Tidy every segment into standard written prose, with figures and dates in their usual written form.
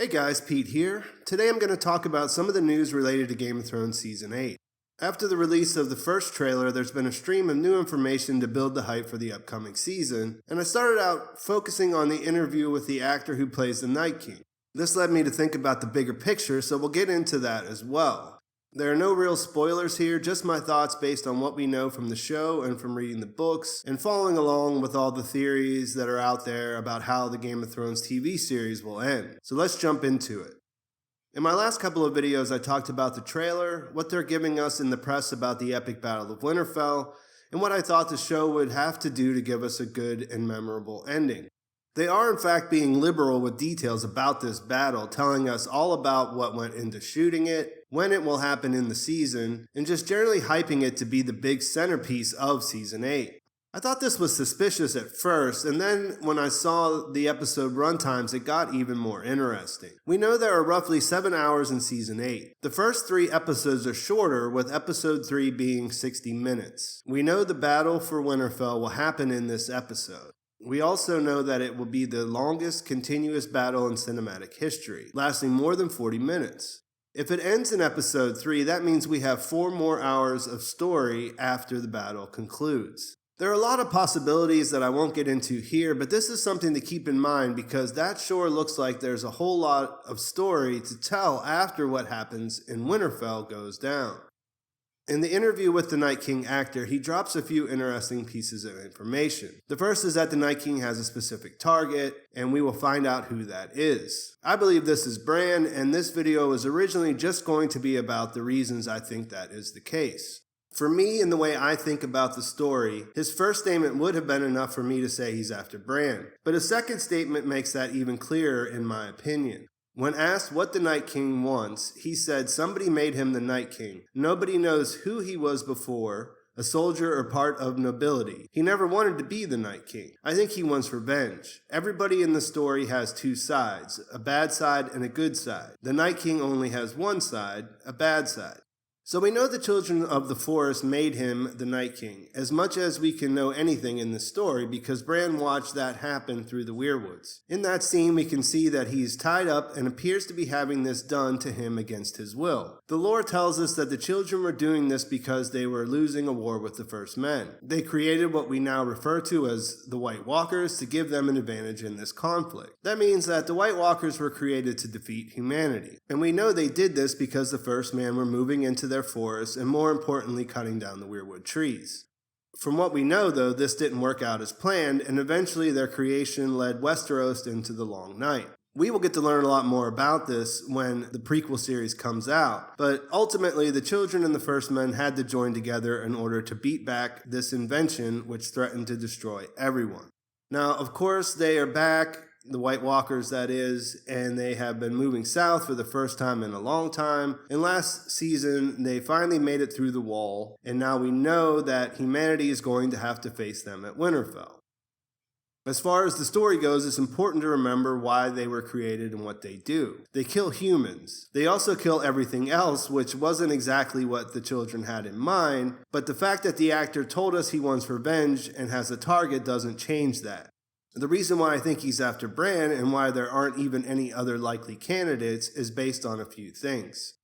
Hey guys, Pete here. Today I'm going to talk about some of the news related to Game of Thrones Season 8. After the release of the first trailer, there's been a stream of new information to build the hype for the upcoming season, and I started out focusing on the interview with the actor who plays the Night King. This led me to think about the bigger picture, so we'll get into that as well. There are no real spoilers here, just my thoughts based on what we know from the show and from reading the books, and following along with all the theories that are out there about how the Game of Thrones TV series will end. So let's jump into it. In my last couple of videos, I talked about the trailer, what they're giving us in the press about the epic Battle of Winterfell, and what I thought the show would have to do to give us a good and memorable ending. They are in fact being liberal with details about this battle, telling us all about what went into shooting it, when it will happen in the season, and just generally hyping it to be the big centerpiece of Season 8. I thought this was suspicious at first, and then when I saw the episode runtimes, it got even more interesting. We know there are roughly 7 hours in Season 8. The first 3 episodes are shorter, with episode 3 being 60 minutes. We know the battle for Winterfell will happen in this episode. We also know that it will be the longest continuous battle in cinematic history, lasting more than 40 minutes. If it ends in episode 3, that means we have 4 more hours of story after the battle concludes. There are a lot of possibilities that I won't get into here, but this is something to keep in mind because that sure looks like there's a whole lot of story to tell after what happens in Winterfell goes down. In the interview with the Night King actor, he drops a few interesting pieces of information. The first is that the Night King has a specific target, and we will find out who that is. I believe this is Bran, and this video was originally just going to be about the reasons I think that is the case. For me, in the way I think about the story, his first statement would have been enough for me to say he's after Bran, but his second statement makes that even clearer in my opinion. When asked what the Night King wants, he said somebody made him the Night King. Nobody knows who he was before, a soldier or part of nobility. He never wanted to be the Night King. I think he wants revenge. Everybody in the story has 2 sides, a bad side and a good side. The Night King only has one side, a bad side. So we know the children of the forest made him the Night King, as much as we can know anything in the story because Bran watched that happen through the weirwoods. In that scene we can see that he's tied up and appears to be having this done to him against his will. The lore tells us that the children were doing this because they were losing a war with the First Men. They created what we now refer to as the White Walkers to give them an advantage in this conflict. That means that the White Walkers were created to defeat humanity. And we know they did this because the First Men were moving into their forests and more importantly cutting down the weirwood trees. From what we know though, this didn't work out as planned and eventually their creation led Westeros into the Long Night. We will get to learn a lot more about this when the prequel series comes out, but ultimately the children and the First Men had to join together in order to beat back this invention which threatened to destroy everyone. Now of course they are back, the White Walkers that is, and they have been moving south for the first time in a long time. And last season, they finally made it through the wall, and now we know that humanity is going to have to face them at Winterfell. As far as the story goes, it's important to remember why they were created and what they do. They kill humans. They also kill everything else, which wasn't exactly what the children had in mind, but the fact that the actor told us he wants revenge and has a target doesn't change that. The reason why I think he's after Bran and why there aren't even any other likely candidates is based on a few things.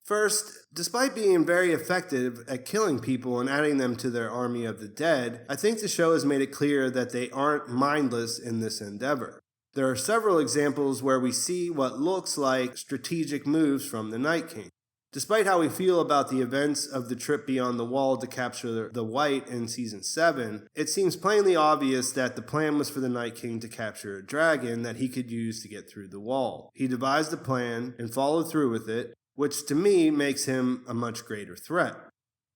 First, despite being very effective at killing people and adding them to their army of the dead, I think the show has made it clear that they aren't mindless in this endeavor. There are several examples where we see what looks like strategic moves from the Night King. Despite how we feel about the events of the trip beyond the wall to capture the White in Season 7, it seems plainly obvious that the plan was for the Night King to capture a dragon that he could use to get through the wall. He devised a plan and followed through with it, which to me makes him a much greater threat.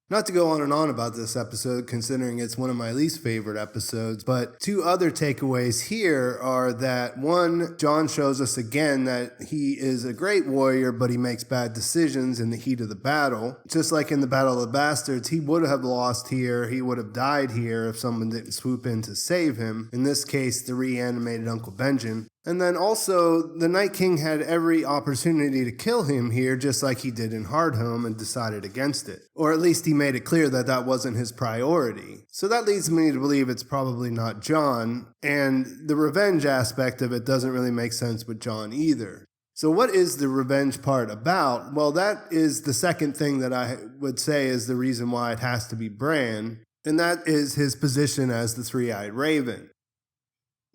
Not to go on and on about this episode, considering it's one of my least favorite episodes, but 2 other takeaways here are that 1, Jon shows us again that he is a great warrior, but he makes bad decisions in the heat of the battle. Just like in the Battle of the Bastards, he would have lost here, he would have died here if someone didn't swoop in to save him. In this case, the reanimated Uncle Benjen. And then also, the Night King had every opportunity to kill him here, just like he did in Hardhome, and decided against it. Or at least he made it clear that that wasn't his priority. So that leads me to believe it's probably not Jon, and the revenge aspect of it doesn't really make sense with Jon either. So what is the revenge part about? Well, that is the second thing that I would say is the reason why it has to be Bran, and that is his position as the Three-Eyed Raven.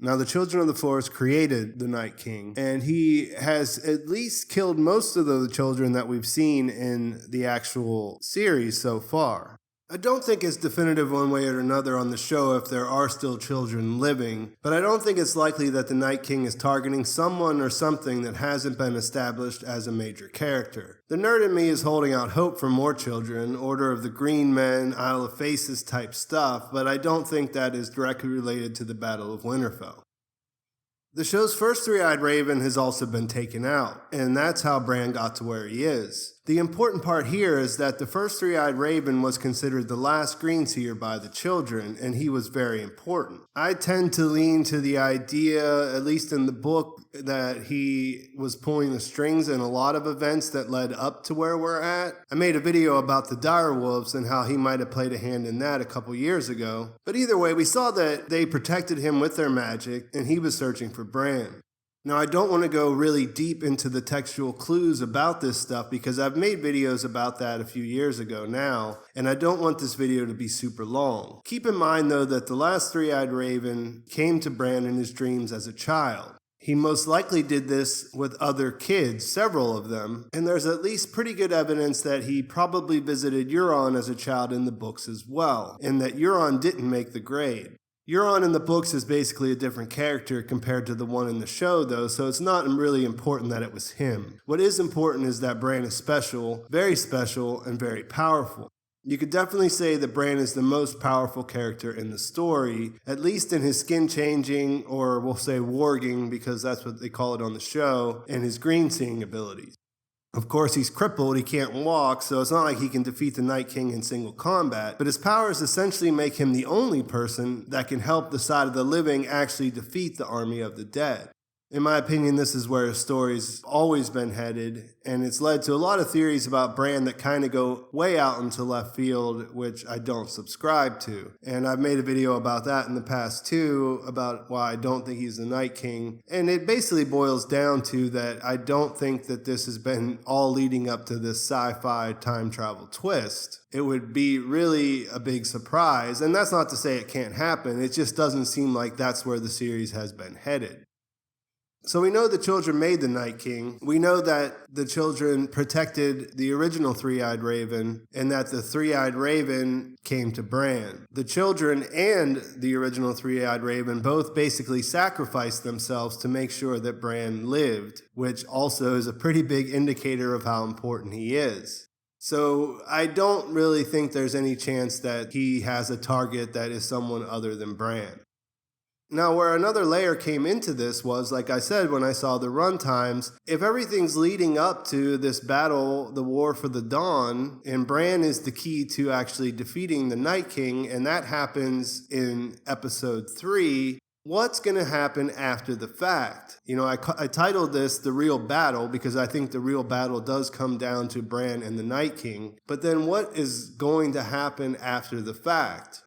Now, the Children of the Forest created the Night King, and he has at least killed most of the children that we've seen in the actual series so far. I don't think it's definitive one way or another on the show if there are still children living, but I don't think it's likely that the Night King is targeting someone or something that hasn't been established as a major character. The nerd in me is holding out hope for more children, Order of the Green Men, Isle of Faces type stuff, but I don't think that is directly related to the Battle of Winterfell. The show's first Three-Eyed Raven has also been taken out, and that's how Bran got to where he is. The important part here is that the first Three-Eyed Raven was considered the last Greenseer by the children, and he was very important. I tend to lean to the idea, at least in the book, that he was pulling the strings in a lot of events that led up to where we're at. I made a video about the direwolves and how he might have played a hand in that a couple years ago. But either way, we saw that they protected him with their magic, and he was searching for Bran. Now, I don't want to go really deep into the textual clues about this stuff because I've made videos about that a few years ago now, and I don't want this video to be super long. Keep in mind, though, that the last Three-Eyed Raven came to Bran in his dreams as a child. He most likely did this with other kids, several of them, and there's at least pretty good evidence that he probably visited Euron as a child in the books as well, and that Euron didn't make the grade. Euron in the books is basically a different character compared to the one in the show, though, so it's not really important that it was him. What is important is that Bran is special, and very powerful. You could definitely say that Bran is the most powerful character in the story, at least in his skin changing, or we'll say warging, because that's what they call it on the show, and his green seeing abilities. Of course, he's crippled, he can't walk, so it's not like he can defeat the Night King in single combat, but his powers essentially make him the only person that can help the side of the living actually defeat the army of the dead. In my opinion, this is where his story's always been headed, and it's led to a lot of theories about Bran that kind of go way out into left field, which I don't subscribe to. And I've made a video about that in the past too, about why I don't think he's the Night King. And it basically boils down to that I don't think that this has been all leading up to this sci-fi time travel twist. It would be really a big surprise, and that's not to say it can't happen, it just doesn't seem like that's where the series has been headed. So we know the children made the Night King. We know that the children protected the original Three-Eyed Raven and that the Three-Eyed Raven came to Bran. The children and the original Three-Eyed Raven both basically sacrificed themselves to make sure that Bran lived, which also is a pretty big indicator of how important he is. So I don't really think there's any chance that he has a target that is someone other than Bran. Now, where another layer came into this was, like I said, when I saw the runtimes, if everything's leading up to this battle, the War for the Dawn, and Bran is the key to actually defeating the Night King, and that happens in episode 3, what's going to happen after the fact? You know, I titled this The Real Battle because I think the real battle does come down to Bran and the Night King, but then what is going to happen after the fact?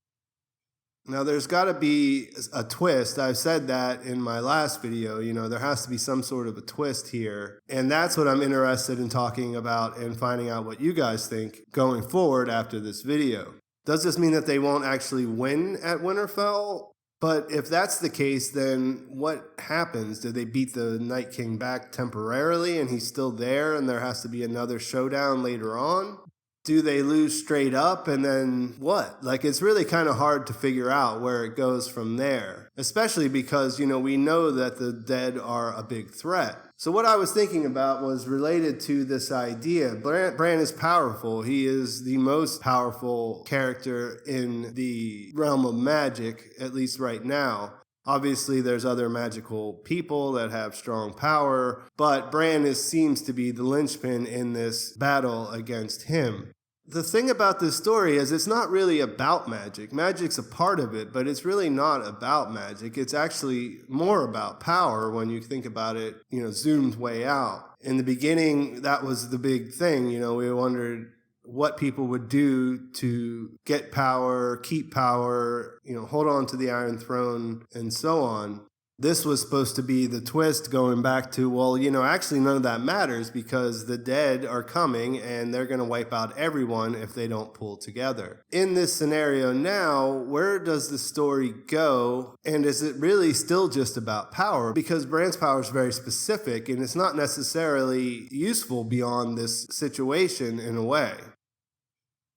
Now, there's got to be a twist. I've said that in my last video. You know, there has to be some sort of a twist here. And that's what I'm interested in talking about and finding out what you guys think going forward after this video. Does this mean that they won't actually win at Winterfell? But if that's the case, then what happens? Do they beat the Night King back temporarily and he's still there and there has to be another showdown later on? Do they lose straight up and then what? Like, it's really kind of hard to figure out where it goes from there, especially because, you know, we know that the dead are a big threat. So what I was thinking about was related to this idea. Bran is powerful. He is the most powerful character in the realm of magic, at least right now. Obviously, there's other magical people that have strong power, but Bran seems to be the linchpin in this battle against him. The thing about this story is it's not really about magic. Magic's a part of it, but it's really not about magic. It's actually more about power when you think about it, zoomed way out. In the beginning, that was the big thing. We wondered what people would do to get power, keep power, hold on to the Iron Throne, and so on. This was supposed to be the twist going back to, actually none of that matters because the dead are coming and they're going to wipe out everyone if they don't pull together. In this scenario now, where does the story go? And is it really still just about power? Because Bran's power is very specific and it's not necessarily useful beyond this situation in a way.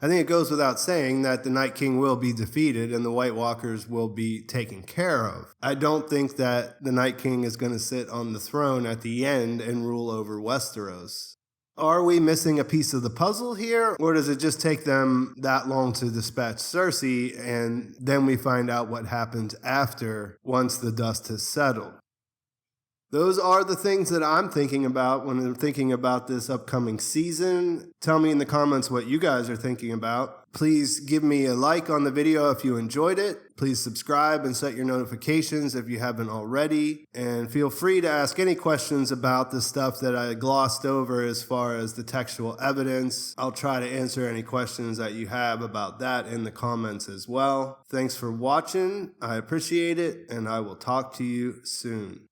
I think it goes without saying that the Night King will be defeated and the White Walkers will be taken care of. I don't think that the Night King is going to sit on the throne at the end and rule over Westeros. Are we missing a piece of the puzzle here, or does it just take them that long to dispatch Cersei and then we find out what happens after once the dust has settled? Those are the things that I'm thinking about when I'm thinking about this upcoming season. Tell me in the comments what you guys are thinking about. Please give me a like on the video if you enjoyed it. Please subscribe and set your notifications if you haven't already. And feel free to ask any questions about the stuff that I glossed over as far as the textual evidence. I'll try to answer any questions that you have about that in the comments as well. Thanks for watching. I appreciate it, and I will talk to you soon.